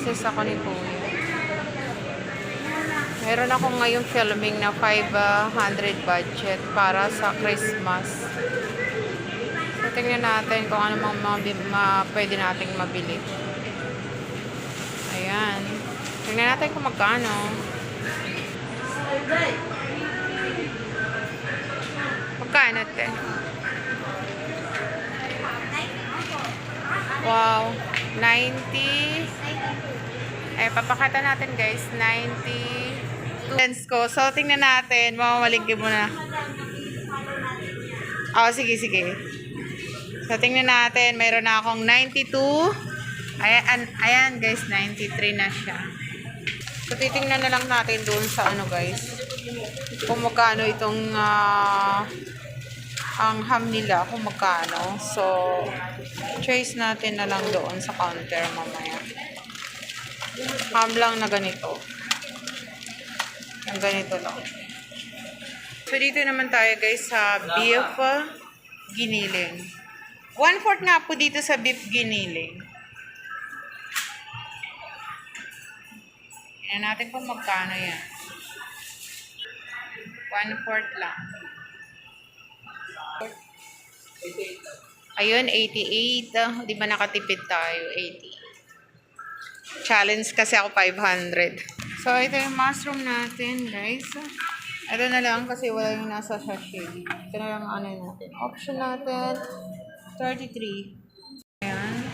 braces ako ni Kuya. Meron ako ngayong filming na 500 budget para sa Christmas. So, tingnan natin kung ano pwede nating mabili. Ayan. Tingnan natin kung magkano. Magkano, te? Wow. 90. Papakita natin, guys. 90. Lens ko. So, tingnan natin. Mamamalingki muna. Sige. So, tingnan natin. Mayroon na akong 92. Ayan, guys. 93 na siya. So, titingnan na lang natin doon sa guys. Kung magkano itong ang ham nila. Kung magkano. So, choice natin na lang doon sa counter mamaya. Ham lang na ganito. Ang ganito lang. So, dito naman tayo guys sa beef giniling. 1/4 nga po dito sa beef giniling. Tingnan natin kung magkano yan. 1/4 lang. Ayun, 88. Di ba nakatipid tayo? 80. Challenge kasi ako 500. So, ito yung mushroom natin, guys. Ito na lang kasi wala yung nasa sachet. Ito na lang natin. Option natin, 33. Ayan.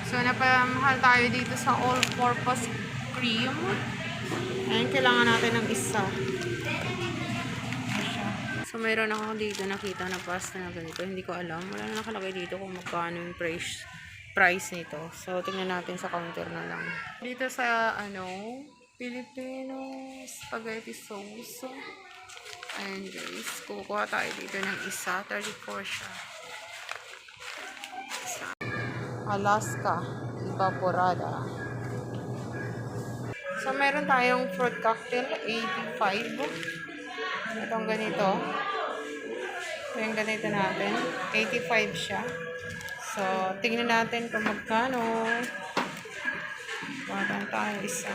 So, napamahal tayo dito sa all-purpose cream. Ayan, kailangan natin ng isa. So, mayroon ako dito nakita na pasta na ganito. Hindi ko alam. Wala na nakalagay dito kung magkano yung price nito. So, tingnan natin sa counter na lang. Dito sa, Filipino spaghetti sauce. Ayan, guys. Kukuha tayo dito ng isa. 34 siya. Isa. Alaska Evaporada. So, meron tayong fruit cocktail. 85. Itong ganito. So, yung ganito natin. 85 siya. So, tingnan natin kung magkano. Kuha tayo isa.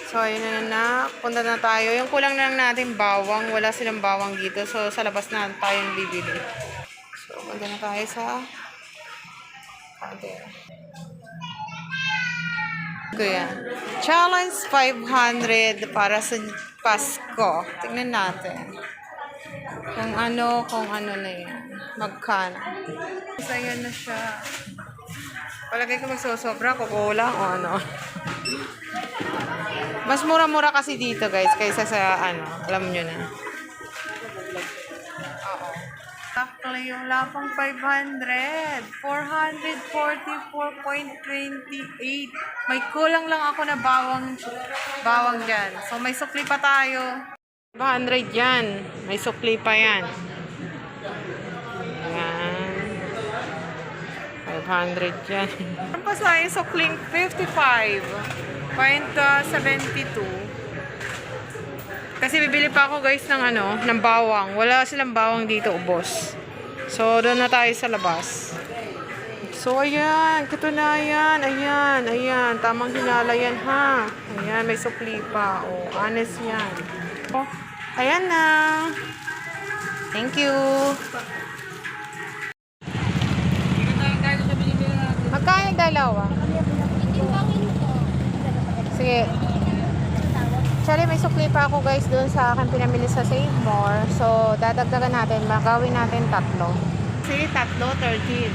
So, ayun na. Punta na tayo. Yung kulang na lang natin bawang. Wala silang bawang dito. So, sa labas na tayong bibili. So, punta na tayo sa counter. Ito yan. Challenge 500 para sa Pasko. Tingnan natin. Kung ano na yan. Magkano. So, ayan na siya. Palagay ko magsosobra, kukulang o ano. Mas mura-mura kasi dito, guys, kaysa sa alam nyo na. Oo. Sakli yung lapang 500. 444.28. May kulang lang ako na bawang dyan. So, may sukli pa tayo. 500 yan. May sukli pa yan. Ayan. 500 yan. Ano pa sa yung sukling 55.72. Kasi bibili pa ako guys ng bawang. Wala silang bawang dito, ubos. So, doon na tayo sa labas. So, ayan. Katunayan. Ayan. Tamang hinala yan, ha. Ayan, may sukli pa. Honest yan. Ayan na. Thank you. Magkano yung dalawa? Sige. Actually, may sukli pa ako guys doon sa akin pinamili sa Save More. So, dadagdagan natin. Magawin natin 3. Sige, 3, 13.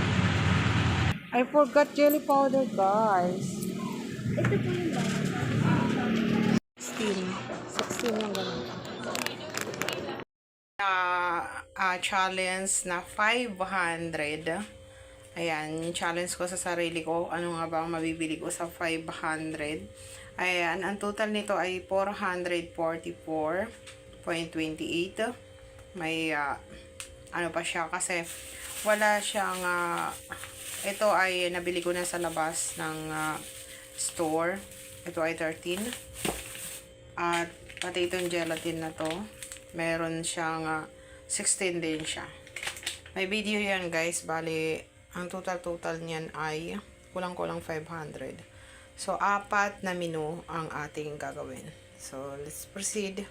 I forgot jelly powder, guys. Ito po yung ba? 16 yung ganun. Challenge na 500. Ayan, yung challenge ko sa sarili ko. Ano nga ba ang mabibili ko sa 500? Ayan, ang total nito ay 444.28. May, pa siya kasi wala siyang, ito ay nabili ko na sa labas ng store. Ito ay 13. At pati itong gelatin na to, meron siyang 16 din siya. May video yan guys. Bali, ang total niyan ay kulang-kulang 500. So, 4 na menu ang ating gagawin. So, let's proceed.